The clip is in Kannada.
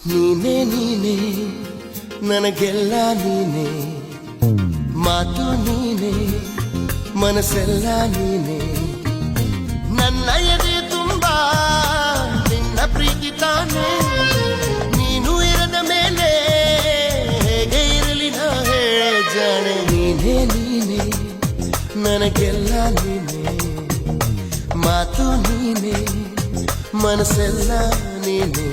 ನೀನೇ ನೀನೇ ನನಗೆಲ್ಲ ನೀನೇ, ಮಾತು ನೀನೇ ಮನಸ್ಸೆಲ್ಲ ನೀನೇ. ನನ್ನ ಎದೆ ತುಂಬಾ ನಿನ್ನ ಪ್ರೀತಿ ತಾನೇ, ನೀನು ಇರದ ಮೇಲೆ ಹೇಗೆ ಇರಲಿ ನಾ ಹೇಳೆ ಜಾಣೆ. ನೀನೇ ನೀನೇ ನನಗೆಲ್ಲ ನೀನೇ, ಮಾತು ನೀನೇ ಮನಸ್ಸೆಲ್ಲ ನೀನೇ.